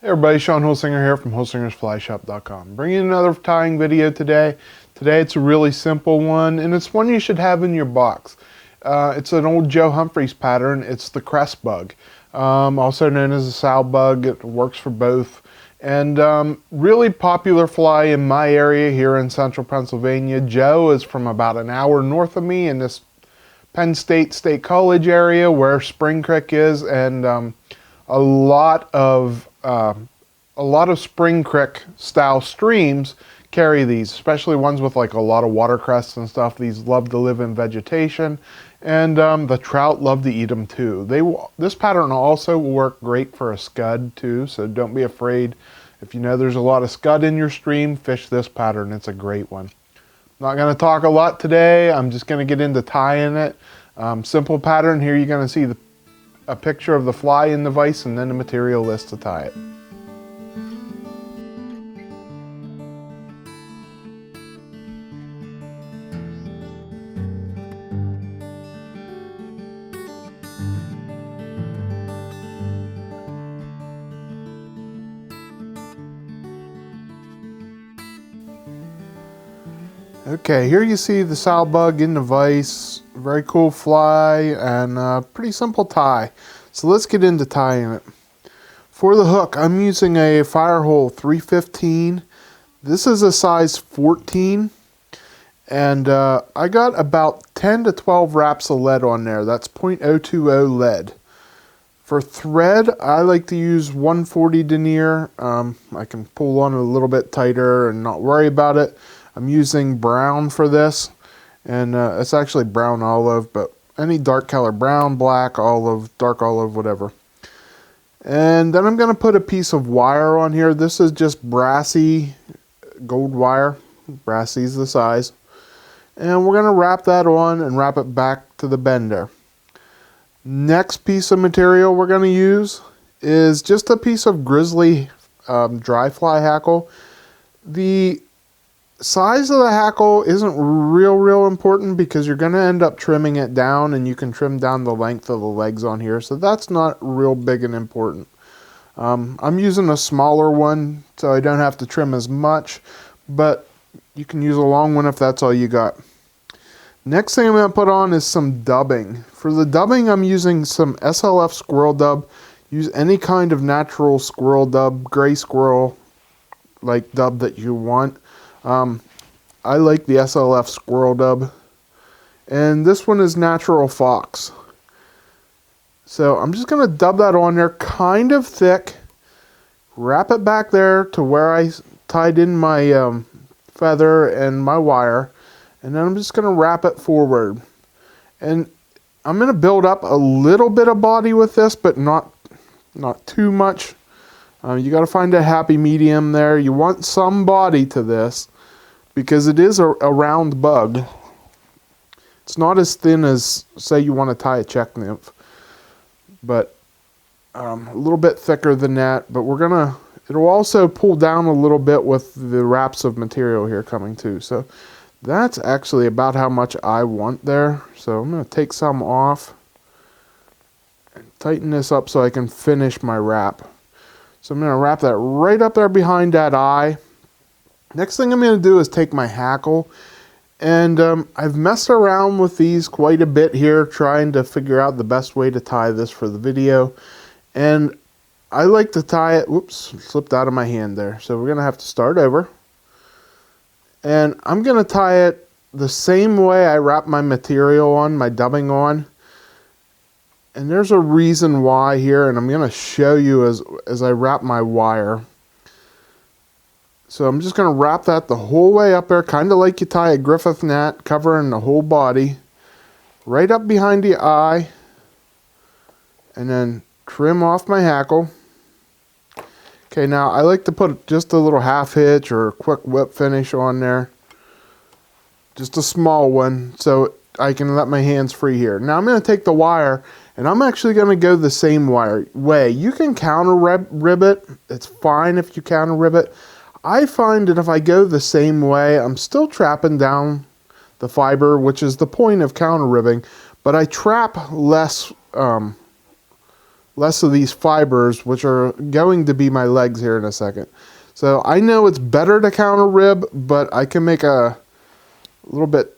Hey everybody, Sean Holsinger here from HolsingersFlyShop.com. Bringing another tying video today. Today it's a really simple one, and it's one you should have in your box. It's an old Joe Humphreys pattern. It's the Cress Bug, also known as the sow bug. It works for both. And really popular fly in my area here in central Pennsylvania. Joe is from about an hour north of me in this Penn State College area where Spring Creek is, and a lot of Spring Creek style streams carry these, especially ones with like a lot of watercress and stuff. These love to live in vegetation, and the trout love to eat them too. This pattern also will work great for a scud too, so don't be afraid. If you know there's a lot of scud in your stream, fish this pattern. It's a great one. Not going to talk a lot today. I'm just going to get into tying it. Simple pattern. Here you're going to see a picture of the fly in the vise and then the material list to tie it. Okay, here you see the sow bug in the vise. Very cool fly and pretty simple tie. So let's get into tying it. For the hook, I'm using a Firehole 315. This is a size 14. And I got about 10 to 12 wraps of lead on there. That's 0.020 lead. For thread, I like to use 140 denier. I can pull on it a little bit tighter and not worry about it. I'm using brown for this, and it's actually brown olive, but any dark color, brown, black, olive, dark olive, whatever. And then I'm going to put a piece of wire on here. This is just Brassie gold wire. Brassie's the size. And we're going to wrap that on and wrap it back to the bender. Next piece of material we're going to use is just a piece of Grizzly dry fly hackle. The size of the hackle isn't real important because you're going to end up trimming it down, and you can trim down the length of the legs on here, so that's not real big and important. I'm using a smaller one so I don't have to trim as much, but you can use a long one if that's all you got. Next thing I'm going to put on is some dubbing. For the dubbing, I'm using some SLF squirrel dub. Use any kind of natural squirrel dub, gray squirrel like dub that you want. I like the SLF squirrel dub, and this one is natural fox. So I'm just going to dub that on there kind of thick, wrap it back there to where I tied in my feather and my wire, and then I'm just going to wrap it forward. And I'm going to build up a little bit of body with this, but not too much. You got to find a happy medium there. You want some body to this because it is a round bug. It's not as thin as, say, you want to tie a check nymph, but a little bit thicker than that. But it'll also pull down a little bit with the wraps of material here coming too. So that's actually about how much I want there. So I'm going to take some off and tighten this up so I can finish my wrap. So I'm going to wrap that right up there behind that eye. Next thing I'm going to do is take my hackle, and I've messed around with these quite a bit here trying to figure out the best way to tie this for the video. And I like to tie it, whoops, slipped out of my hand there. So we're going to have to start over. And I'm going to tie it the same way I wrap my material on, my dubbing on. And there's a reason why here, and I'm going to show you as I wrap my wire. So I'm just going to wrap that the whole way up there, kind of like you tie a Griffith gnat, covering the whole body, right up behind the eye, and then trim off my hackle. Okay, now I like to put just a little half hitch or a quick whip finish on there. Just a small one so I can let my hands free here. Now I'm going to take the wire, and I'm actually going to go the same way. You can counter rib it. It's fine if you counter rib it. I find that if I go the same way, I'm still trapping down the fiber, which is the point of counter ribbing, but I trap less less of these fibers, which are going to be my legs here in a second. So I know it's better to counter rib, but I can make a little bit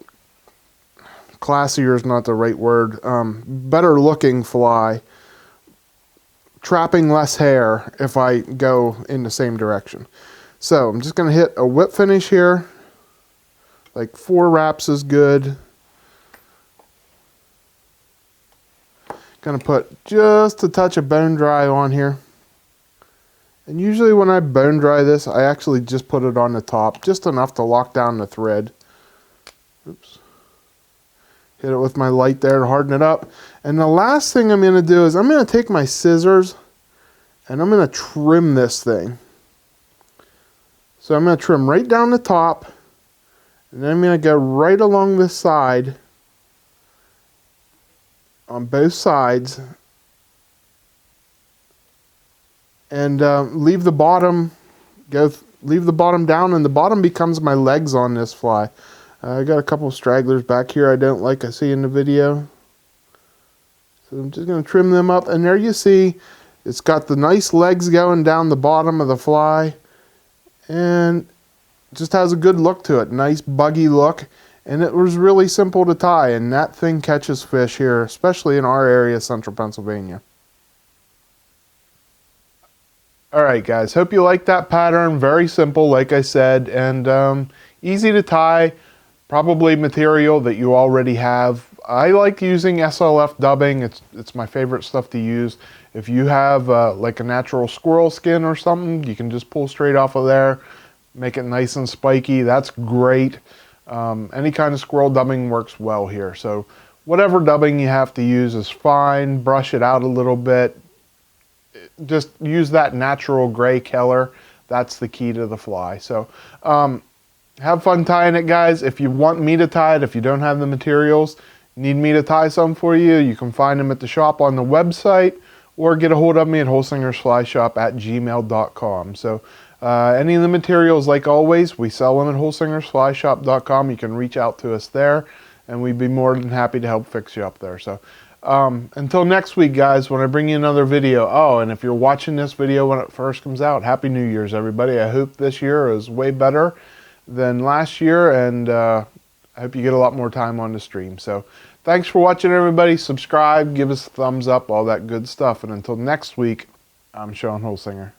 classier is not the right word, better looking fly, trapping less hair if I go in the same direction. So I'm just going to hit a whip finish here, like 4 wraps is good. Going to put just a touch of bone dry on here. And usually when I bone dry this, I actually just put it on the top, just enough to lock down the thread. Oops. Hit it with my light there to harden it up. And the last thing I'm going to do is I'm going to take my scissors and I'm going to trim this thing. So I'm going to trim right down the top, and then I'm going to go right along this side on both sides, and leave the bottom down, and the bottom becomes my legs on this fly. I got a couple of stragglers back here I don't like I see in the video. So I'm just going to trim them up, and there you see it's got the nice legs going down the bottom of the fly, and it just has a good look to it, nice buggy look, and it was really simple to tie, and that thing catches fish here, especially in our area, central Pennsylvania. Alright guys, hope you like that pattern. Very simple, like I said, and easy to tie, probably material that you already have. I like using SLF dubbing. It's my favorite stuff to use. If you have like a natural squirrel skin or something, you can just pull straight off of there, make it nice and spiky. That's great. Any kind of squirrel dubbing works well here. So whatever dubbing you have to use is fine. Brush it out a little bit. Just use that natural gray color. That's the key to the fly. So have fun tying it, guys. If you want me to tie it, if you don't have the materials, need me to tie some for you, you can find them at the shop on the website, or get a hold of me at holsingersflyshop@gmail.com. So any of the materials, like always, we sell them at holsingersflyshop.com. You can reach out to us there, and we'd be more than happy to help fix you up there. So until next week, guys, when I bring you another video. Oh, and if you're watching this video when it first comes out, Happy New Year's, everybody. I hope this year is way better than last year, and I hope you get a lot more time on the stream. So thanks for watching, everybody. Subscribe, give us a thumbs up, all that good stuff. And until next week, I'm Sean Holsinger.